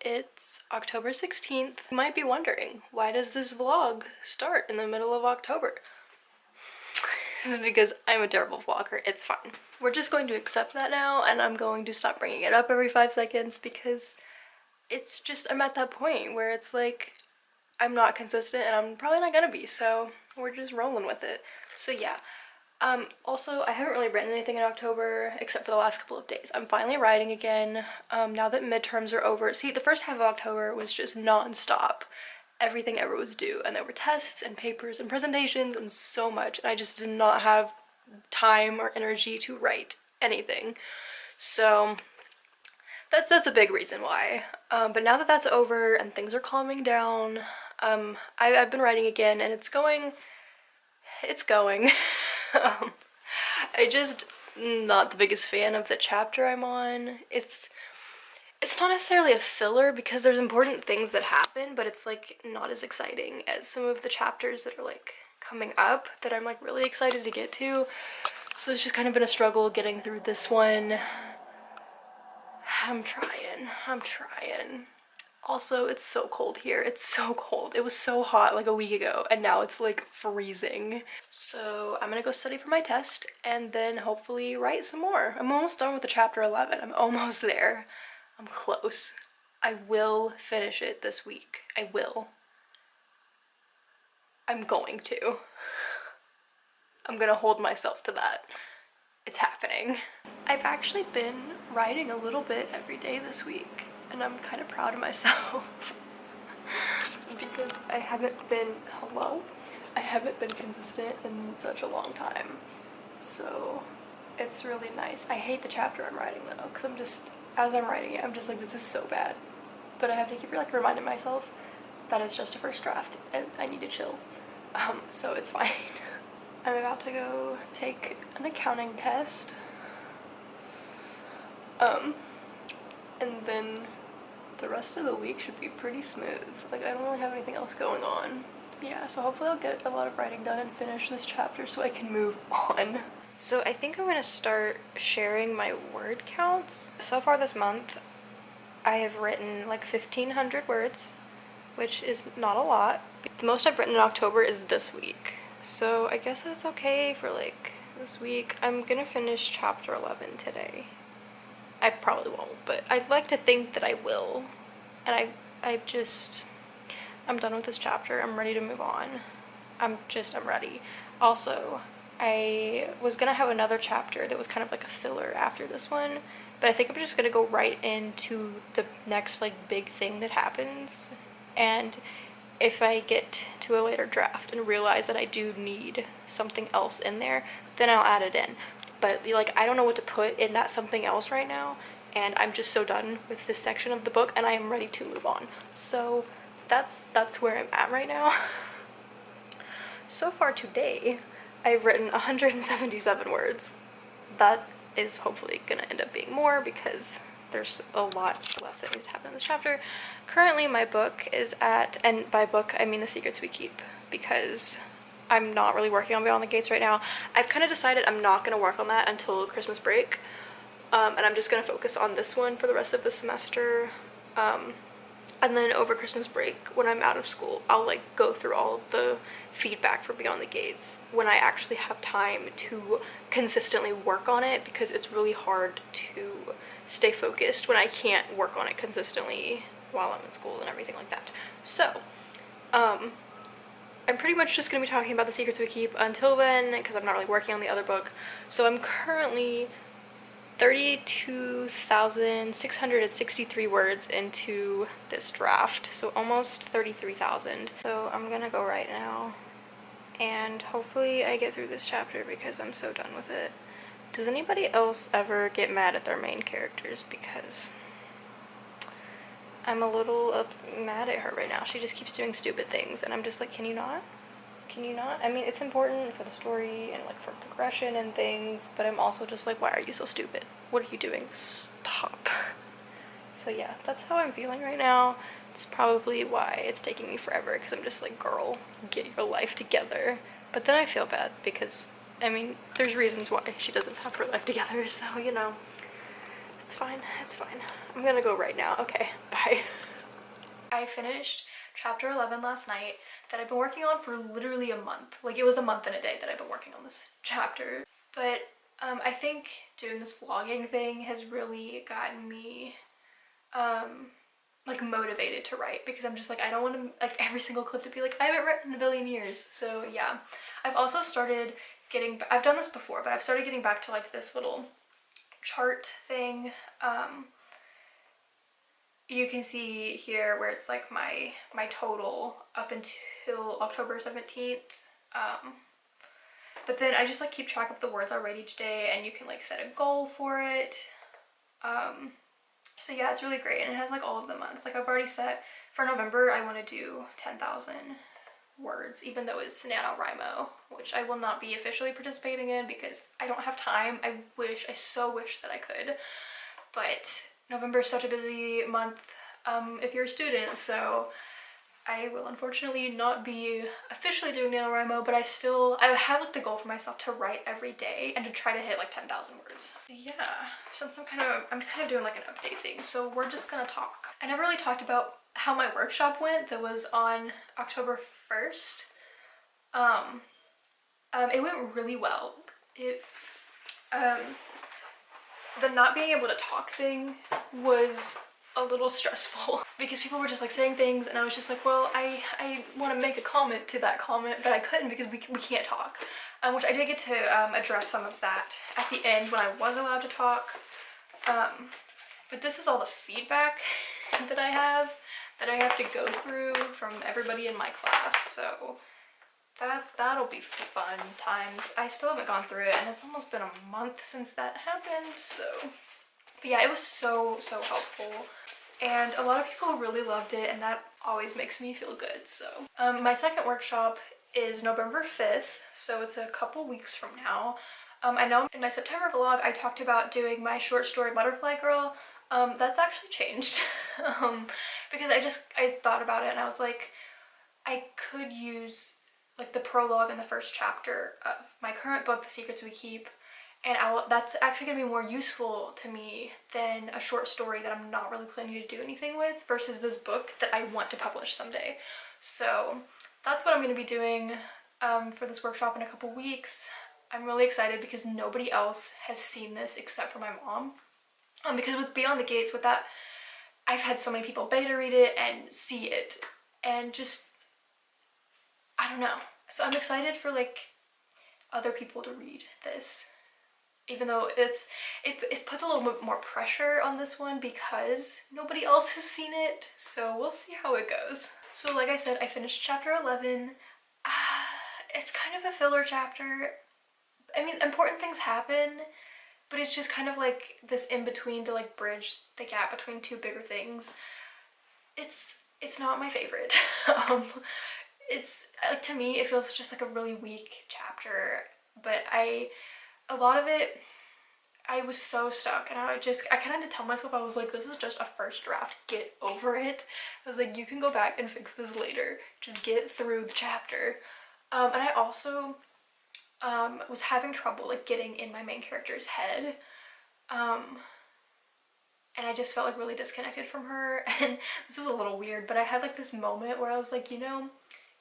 It's October 16th. You might be wondering, why does this vlog start in the middle of October? This is because I'm a terrible vlogger. It's fine. We're just going to accept that now, and I'm going to stop bringing it up every 5 seconds because it's just, I'm at that point where it's like, I'm not consistent and I'm probably not gonna be, so we're just rolling with it. So yeah. Also, I haven't really written anything in October except for the last couple of days. I'm finally writing again, now that midterms are over. See, the first half of October was just non-stop. Everything ever was due, and there were tests and papers and presentations and so much, and I just did not have time or energy to write anything. So that's a big reason why. But now that that's over and things are calming down, I've been writing again, and it's going. I just not the biggest fan of the chapter I'm on. It's not necessarily a filler because there's important things that happen, but it's like not as exciting as some of the chapters that are like coming up that I'm like really excited to get to. So it's just kind of been a struggle getting through this one. I'm trying. Also, it's so cold here. It's so cold. It was so hot like a week ago, and now it's like freezing. So I'm gonna go study for my test and then hopefully write some more. I'm almost done with the chapter 11. I'm almost there. I'm close. I will finish it this week. I will. I'm going to. I'm gonna hold myself to that. It's happening. I've actually been writing a little bit every day this week, and I'm kind of proud of myself because I haven't been consistent in such a long time. So it's really nice. I hate the chapter I'm writing though, because as I'm writing it, I'm just like, this is so bad. But I have to keep like reminding myself that it's just a first draft and I need to chill. So it's fine. I'm about to go take an accounting test. And then the rest of the week should be pretty smooth. Like, I don't really have anything else going on. Yeah, so hopefully I'll get a lot of writing done and finish this chapter so I can move on. So I think I'm gonna start sharing my word counts. So far this month, I have written like 1,500 words, which is not a lot. The most I've written in October is this week. So I guess that's okay for like this week. I'm gonna finish chapter 11 today. I probably won't, but I'd like to think that I will. And I'm done with this chapter. I'm ready to move on. I'm ready. Also, I was gonna have another chapter that was kind of like a filler after this one, but I think I'm just gonna go right into the next like big thing that happens. And if I get to a later draft and realize that I do need something else in there, then I'll add it in. But like, I don't know what to put in that something else right now, and I'm just so done with this section of the book and I am ready to move on. So that's where I'm at right now. So far today, I've written 177 words. That is hopefully gonna end up being more because there's a lot left that needs to happen in this chapter. Currently my book is at, and by book I mean The Secrets We Keep, because I'm not really working on Beyond the Gates right now. I've kind of decided I'm not going to work on that until Christmas break, and I'm just going to focus on this one for the rest of the semester, and then over Christmas break when I'm out of school I'll like go through all of the feedback for Beyond the Gates when I actually have time to consistently work on it, because it's really hard to stay focused when I can't work on it consistently while I'm in school and everything like that. So I'm pretty much just going to be talking about The Secrets We Keep until then, because I'm not really working on the other book. So I'm currently 32,663 words into this draft, so almost 33,000. So I'm gonna go right now, and hopefully I get through this chapter because I'm so done with it. Does anybody else ever get mad at their main characters? Because I'm a little mad at her right now. She just keeps doing stupid things, and I'm just like, can you not? Can you not? I mean, it's important for the story and like for progression and things, but I'm also just like, why are you so stupid? What are you doing? Stop. So yeah, that's how I'm feeling right now. It's probably why it's taking me forever, because I'm just like, girl, get your life together. But then I feel bad because, I mean, there's reasons why she doesn't have her life together, so, you know, It's fine. It's fine. I'm gonna go right now. Okay, bye. I finished chapter 11 last night that I've been working on for literally a month. Like, it was a month and a day that I've been working on this chapter. But I think doing this vlogging thing has really gotten me like motivated to write, because I'm just like, I don't want to, like, every single clip to be like, I haven't written in a billion years. So yeah, I've also started getting, I've done this before, but I've started getting back to like this little chart thing. You can see here where it's like my total up until October 17th. But then I just like keep track of the words I write each day, and you can like set a goal for it. So yeah, it's really great, and it has like all of the months. Like, I've already set for November, I want to do 10,000 words, even though it's NaNoWriMo, which I will not be officially participating in because I don't have time. I so wish that I could, but November is such a busy month if you're a student, so I will unfortunately not be officially doing NaNoWriMo, but I have like the goal for myself to write every day and to try to hit like 10,000 words. So yeah, since I'm kind of doing like an update thing, so we're just gonna talk. I never really talked about how my workshop went that was on October 1st. It went really well. The not being able to talk thing was a little stressful because people were just like saying things, and I was just like, well, I want to make a comment to that comment, but I couldn't because we can't talk, which I did get to address some of that at the end when I was allowed to talk. But this is all the feedback that I have to go through from everybody in my class, so that'll be fun times. I still haven't gone through it, and it's almost been a month since that happened, so. But yeah, it was so helpful, and a lot of people really loved it, and that always makes me feel good. So my second workshop is November 5th, so it's a couple weeks from now. I know in my September vlog I talked about doing my short story Butterfly Girl. That's actually changed because I thought about it, and I was like, I could use like the prologue in the first chapter of my current book, The Secrets We Keep, and that's actually going to be more useful to me than a short story that I'm not really planning to do anything with, versus this book that I want to publish someday. So that's what I'm going to be doing for this workshop in a couple weeks. I'm really excited because nobody else has seen this except for my mom. Because with Beyond the Gates, with that, I've had so many people beta read it and see it, and just, I don't know. So I'm excited for like other people to read this, even though it puts a little bit more pressure on this one because nobody else has seen it. So we'll see how it goes. So like I said, I finished chapter 11. It's kind of a filler chapter. I mean, important things happen, but it's just kind of like this in between to like bridge the gap between two bigger things. It's not my favorite. It's like, to me it feels just like a really weak chapter, but a lot of it, I was so stuck, and I kind of had to tell myself, I was like, this is just a first draft, get over it. I was like, you can go back and fix this later, just get through the chapter. And I also was having trouble like getting in my main character's head, and I just felt like really disconnected from her. And this was a little weird, but I had like this moment where I was like, you know,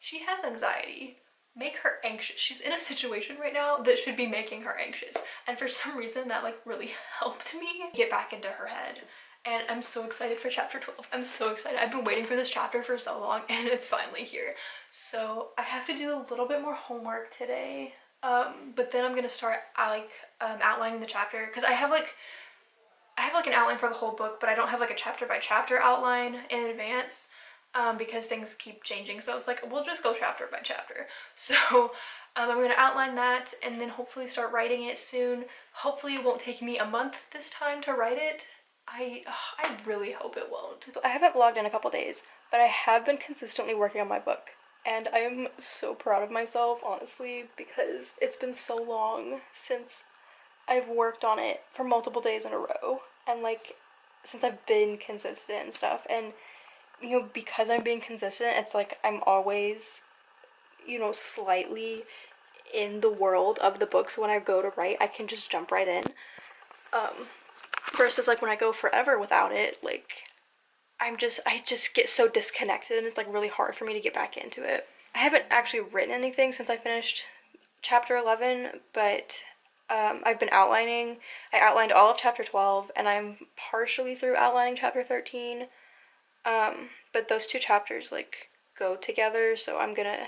she has anxiety, make her anxious. She's in a situation right now that should be making her anxious, and for some reason that like really helped me get back into her head. And I'm so excited for chapter 12. I'm so excited. I've been waiting for this chapter for so long, and it's finally here. So I have to do a little bit more homework today, but then I'm gonna start outlining the chapter, because I have like an outline for the whole book, but I don't have like a chapter by chapter outline in advance, because things keep changing. So I was like, we'll just go chapter by chapter. So I'm gonna outline that and then hopefully start writing it soon. Hopefully it won't take me a month this time to write it. I really hope it won't. So I haven't vlogged in a couple days, but I have been consistently working on my book, and I am so proud of myself, honestly, because it's been so long since I've worked on it for multiple days in a row, and like since I've been consistent and stuff. And you know, because I'm being consistent, it's like I'm always, you know, slightly in the world of the book, so when I go to write, I can just jump right in. versus like when I go forever without it, like I just get so disconnected, and it's like really hard for me to get back into it. I haven't actually written anything since I finished chapter 11, but I've been outlining. I outlined all of chapter 12, and I'm partially through outlining chapter 13. But those two chapters like go together, so I'm gonna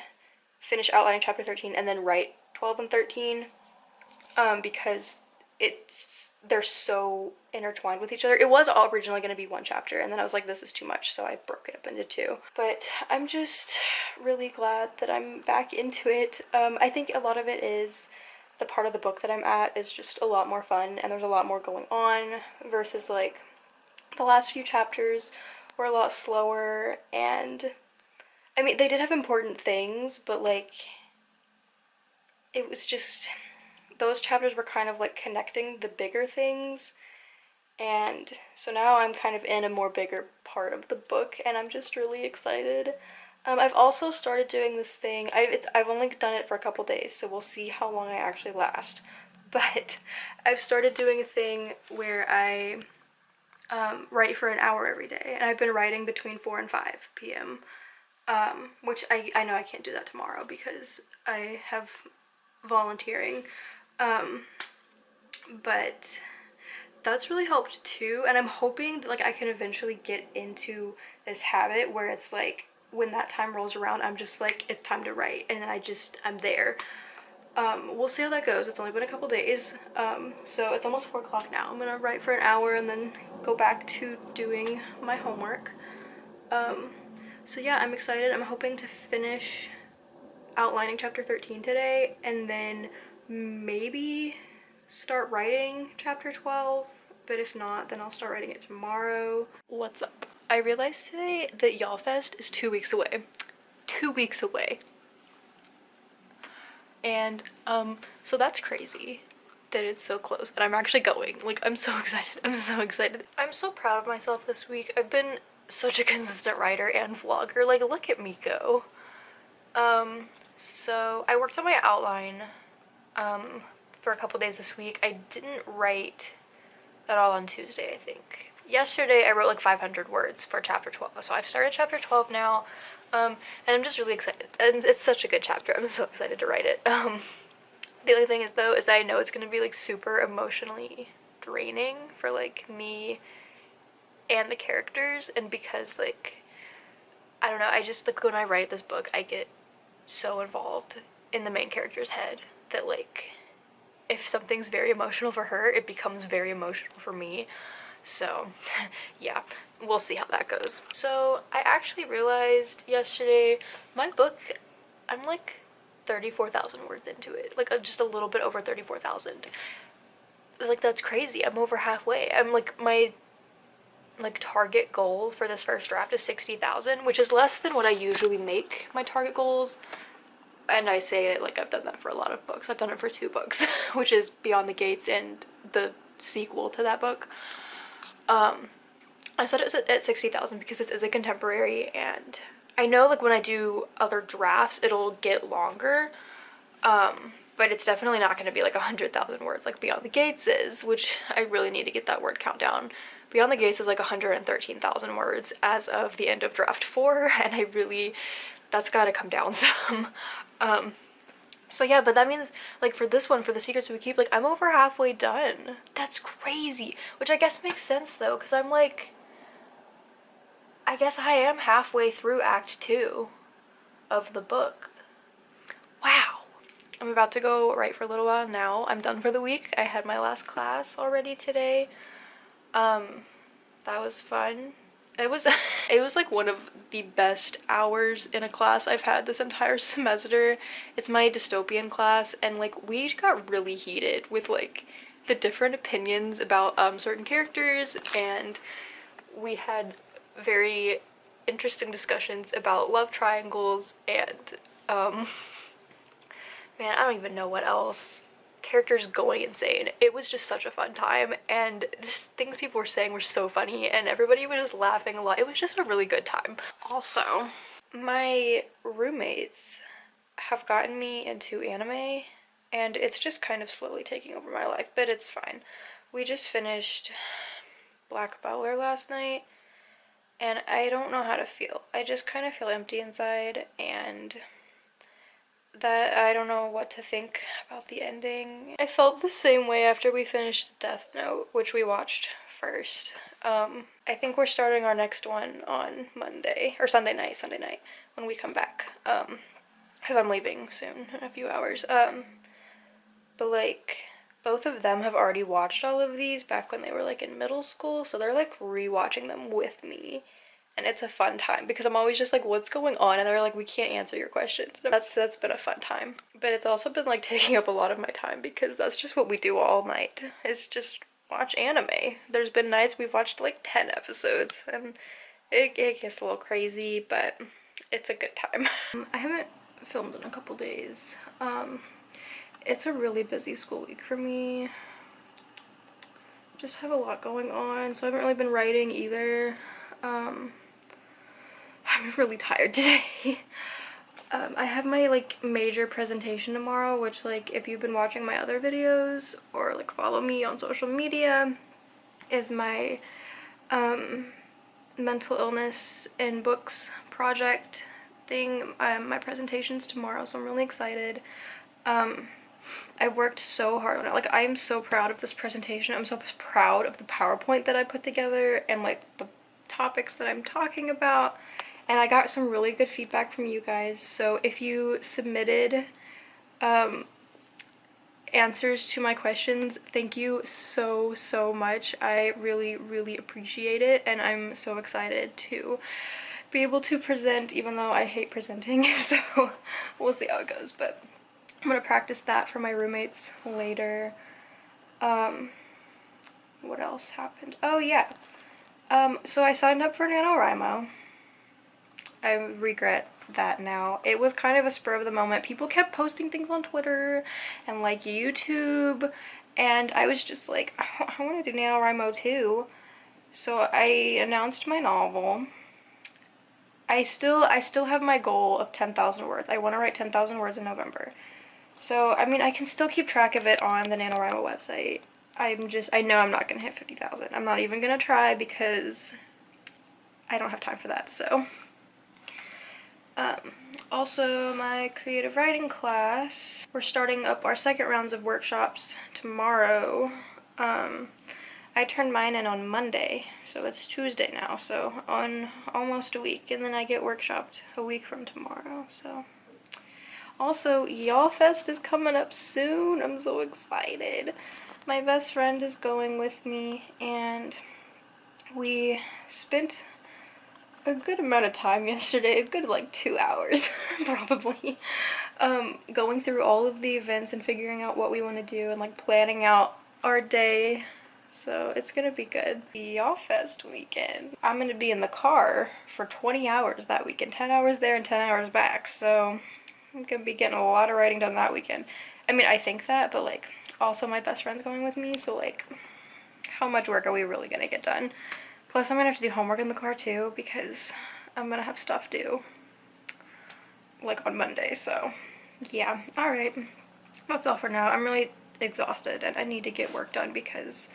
finish outlining chapter 13 and then write 12 and 13, because they're so intertwined with each other. It was all originally going to be one chapter, and then I was like, this is too much, so I broke it up into two. But I'm just really glad that I'm back into it. I think a lot of it is the part of the book that I'm at is just a lot more fun, and there's a lot more going on versus like the last few chapters were a lot slower. And I mean, they did have important things, but like it was just, those chapters were kind of like connecting the bigger things, and so now I'm kind of in a more bigger part of the book, and I'm just really excited. I've also started doing this thing. I've only done it for a couple days, so we'll see how long I actually last. But I've started doing a thing where I write for an hour every day, and I've been writing between 4 and 5 p.m. Which I know I can't do that tomorrow because I have volunteering. But that's really helped too, and I'm hoping that like I can eventually get into this habit where it's like when that time rolls around, I'm just like, it's time to write, and then I'm there. We'll see how that goes. It's only been a couple days, so it's almost 4 o'clock now. I'm gonna write for an hour and then go back to doing my homework. So yeah, I'm excited. I'm hoping to finish outlining chapter 13 today, and then maybe start writing chapter 12, but if not, then I'll start writing it tomorrow. What's up? I realized today that YallFest is 2 weeks away. 2 weeks away. And so that's crazy that it's so close, and I'm actually going. Like, I'm so excited. I'm so excited. I'm so proud of myself this week. I've been such a consistent writer and vlogger. Like, look at me go. So I worked on my outline for a couple days this week. I didn't write at all on Tuesday, I think. Yesterday I wrote like 500 words for chapter 12, so I've started chapter 12 now, and I'm just really excited, and it's such a good chapter. I'm so excited to write it. The only thing is though, is that I know it's gonna be like super emotionally draining for like me and the characters, and because like, I don't know, I just like when I write this book, I get so involved in the main character's head that like, if something's very emotional for her, it becomes very emotional for me. So yeah, we'll see how that goes. So I actually realized yesterday, my book, I'm like 34,000 words into it, like just a little bit over 34,000. Like, that's crazy. I'm over halfway. I'm like, my like target goal for this first draft is 60,000, which is less than what I usually make my target goals. And I say it like I've done that for a lot of books. I've done it for 2 books, which is Beyond the Gates and the sequel to that book. I said it was at 60,000 because this is a contemporary, and I know like when I do other drafts it'll get longer, but it's definitely not going to be like 100,000 words like Beyond the Gates is, which I really need to get that word count down. Beyond the Gates is like 113,000 words as of the end of draft 4, and that's got to come down some. So yeah, but that means like for this one, for The Secrets We Keep, like I'm over halfway done. That's crazy. Which I guess makes sense though, because I'm like, I guess I am halfway through Act 2 of the book. Wow. I'm about to go write for a little while now. I'm done for the week. I had my last class already today. That was fun. It was like one of the best hours in a class I've had this entire semester. It's my dystopian class, and like we got really heated with like the different opinions about certain characters, and we had very interesting discussions about love triangles and man, I don't even know what else. Characters going insane. It was just such a fun time, and things people were saying were so funny, and everybody was just laughing a lot. It was just a really good time. Also, my roommates have gotten me into anime, and it's just kind of slowly taking over my life, but it's fine. We just finished black bowler last night, and I don't know how to feel. I just kind of feel empty inside, and that I don't know what to think about the ending. I felt the same way after we finished Death Note, which we watched first. I think we're starting our next one on Monday, or Sunday night, when we come back. Because I'm leaving soon, in a few hours. But like, both of them have already watched all of these back when they were like in middle school, so they're like rewatching them with me. And it's a fun time because I'm always just like, what's going on? And they're like, we can't answer your questions. That's been a fun time. But it's also been like taking up a lot of my time because that's just what we do all night. Is just watch anime. There's been nights we've watched like 10 episodes and it gets a little crazy, but it's a good time. I haven't filmed in a couple days. It's a really busy school week for me. Just have a lot going on, so I haven't really been writing either. I'm really tired today. I have my like major presentation tomorrow, which like if you've been watching my other videos or like follow me on social media, is my mental illness in books project thing. My presentation's tomorrow, so I'm really excited. I've worked so hard on it. Like, I'm so proud of this presentation. I'm so proud of the PowerPoint that I put together and like the topics that I'm talking about. And I got some really good feedback from you guys. So if you submitted answers to my questions, thank you so much. I really appreciate it, and I'm so excited to be able to present, even though I hate presenting. So we'll see how it goes, but I'm gonna practice that for my roommates later. What else happened? Oh yeah. So I signed up for NaNoWriMo. I regret that now. It was kind of a spur of the moment. People kept posting things on Twitter and like YouTube, and I was just like, I want to do NaNoWriMo too. So I announced my novel. I still have my goal of 10,000 words. I want to write 10,000 words in November. So, I mean, I can still keep track of it on the NaNoWriMo website. I know I'm not going to hit 50,000. I'm not even going to try because I don't have time for that, so. Also, my creative writing class, we're starting up our second rounds of workshops tomorrow. I turned mine in on Monday, so it's Tuesday now, so on almost a week, and then I get workshopped a week from tomorrow, so. Also, YallFest is coming up soon. I'm so excited. My best friend is going with me, and we spent a good amount of time yesterday, a good like 2 hours probably, going through all of the events and figuring out what we want to do and like planning out our day. So it's gonna be good. The YallFest weekend, I'm gonna be in the car for 20 hours that weekend, 10 hours there and 10 hours back, so I'm gonna be getting a lot of writing done that weekend. I mean, I think that, but like also my best friend's going with me, so like how much work are we really gonna get done? Plus, I'm gonna have to do homework in the car too because I'm gonna have stuff due like on Monday, so yeah. Alright, that's all for now. I'm really exhausted and I need to get work done because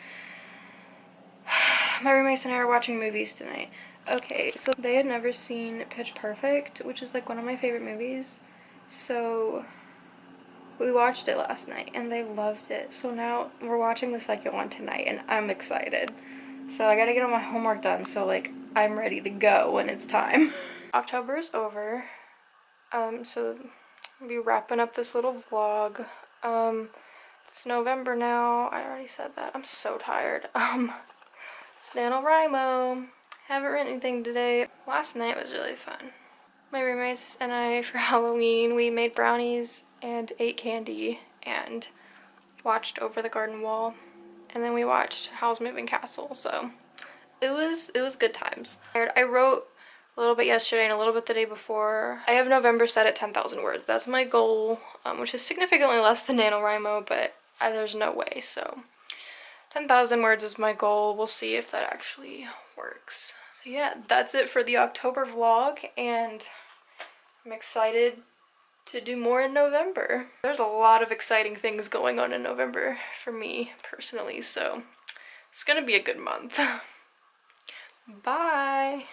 my roommates and I are watching movies tonight. Okay, so they had never seen Pitch Perfect, which is like one of my favorite movies, so we watched it last night and they loved it. So now we're watching the second one tonight and I'm excited. So I gotta get all my homework done so like I'm ready to go when it's time. October is over. So I'll be wrapping up this little vlog. It's November now. I already said that. I'm so tired. It's NaNoWriMo. Haven't written anything today. Last night was really fun. My roommates and I, for Halloween, we made brownies and ate candy and watched Over the Garden Wall. And then we watched Howl's Moving Castle, so it was good times. I wrote a little bit yesterday and a little bit the day before. I have November set at 10,000 words. That's my goal, which is significantly less than NaNoWriMo, but there's no way, so 10,000 words is my goal. We'll see if that actually works. So yeah, that's it for the October vlog, and I'm excited to do more in November. There's a lot of exciting things going on in November for me personally, so it's gonna be a good month. Bye!